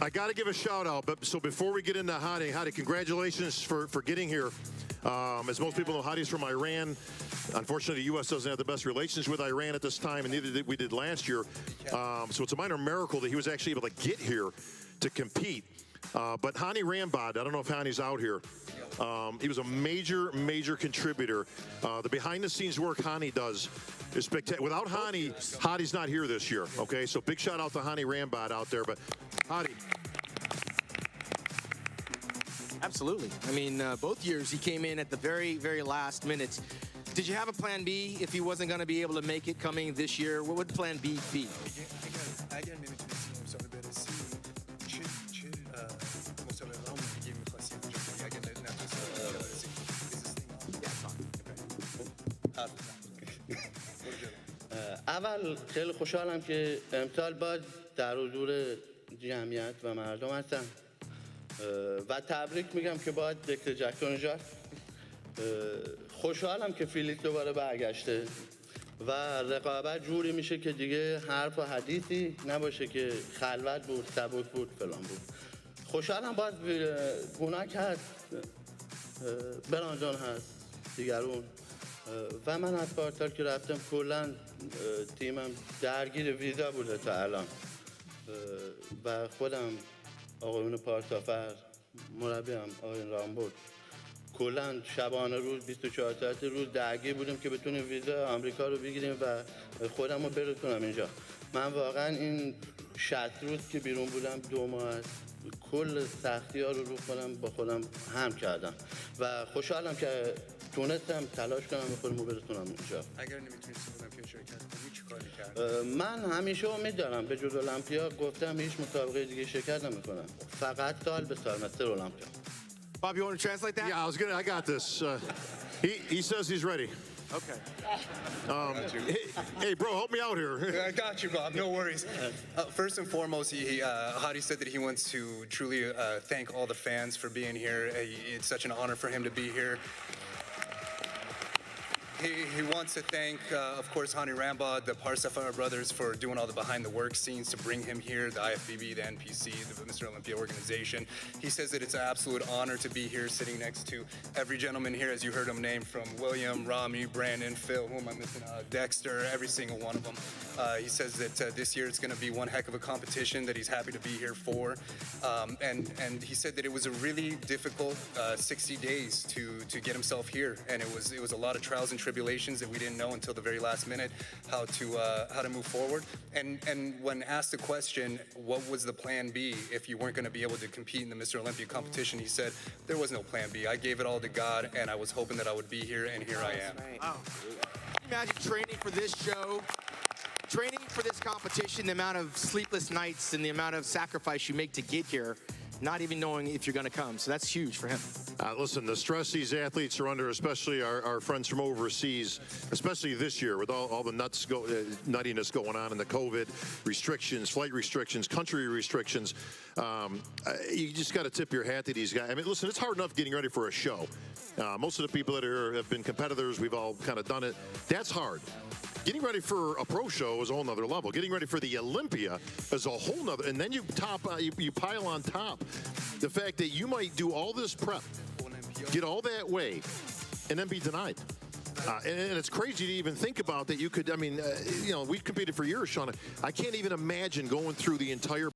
I got to give a shout out, but so before we get into Hadi, congratulations for getting here. As most people know, Hadi's from Iran. Unfortunately, the U.S. doesn't have the best relations with Iran at this time, and neither did we last year. So it's a minor miracle that he was actually able to get here to compete. But Hadi Rambod, I don't know if Hadi's out here. He was a major contributor. The behind-the-scenes work Hadi does is spectacular. Without Hadi, Hadi's not here this year. Okay, so big shout out to Hadi Rambod out there. But Hadi. Absolutely. I mean, both years he came in at the very last minute. Did you have a plan B if he wasn't going to be able to make it coming this year? What would plan B be? اول خیلی خوشحالم که امسال باز در حضور جمعیت و مردم هستم و تبریک میگم که باز دکتر جکسون جات خوشحالم که فیلیکس دوباره برگشته و رقابت جوری میشه که دیگه حرف و حدیثی نباشه که خلوت بود، سبک بود، فلان بود. خوشحالم باز گوناک هست، برانجان هست، دیگرون و من از پارسال که رفتم کلا تیمم درگیر ویزا بوده تا الان و خودم آقایون پارسافر مربیم آقایون رامبود کلا شبانه روز 24 ساعت روز درگیر بودیم که بتونیم ویزا آمریکا رو بگیریم و خودم رو برسونم اینجا. من واقعا این 60 روز که بیرون بودم 2 ماه است کل سختی ها رو خودم با خودم هم کردم و خوشحالم که تونستم تلاش کنم به خودمو برسونم اینجا. اگر نمیتونستی المپیا شرکت کنی چی کاری کردی؟ من همیشه امید دارم به جز المپیا گفتم هیچ مسابقه دیگه شرکت نمیکنم. فقط سال به سال مثل المپیا. Bob, you want to translate that? Yeah, I got this. He says he's ready. Okay. Hey, bro, help me out here. I got you, Bob. No worries. First and foremost, Hadi said that he wants to truly thank all the fans for being here. It's such an honor for him to be here. He wants to thank, of course, Hadi Rambod, the Parsafar brothers for doing all the behind-the-work scenes to bring him here, the IFBB, the NPC, the Mr. Olympia organization. He says that it's an absolute honor to be here sitting next to every gentleman here, as you heard him name, from William, Rami, Brandon, Phil, who am I missing, Dexter, every single one of them. He says that this year it's going to be one heck of a competition that he's happy to be here for. And he said that it was a really difficult 60 days to get himself here. And it was a lot of trials and tribulations that we didn't know until the very last minute how to move forward. And when asked the question, what was the plan B if you weren't going to be able to compete in the Mr. Olympia competition, he said, there was no plan B. I gave it all to God, and I was hoping that I would be here, and here I am. Wow. Imagine training for this show, training for this competition, the amount of sleepless nights and the amount of sacrifice you make to get here, not even knowing if you're going to come. So that's huge for him. Listen, the stress these athletes are under, especially our friends from overseas, especially this year with all the nuttiness going on and the COVID restrictions, flight restrictions, country restrictions, you just got to tip your hat to these guys. I mean, listen, it's hard enough getting ready for a show. Most of the people that are here have been competitors. We've all kind of done it. That's hard. Getting ready for a pro show is a whole nother level. Getting ready for the Olympia is a whole nother, and then you pile on top the fact that you might do all this prep, get all that way, and then be denied. And it's crazy to even think about that you could, I mean, you know, we competed for years, Sean. I can't even imagine going through the entire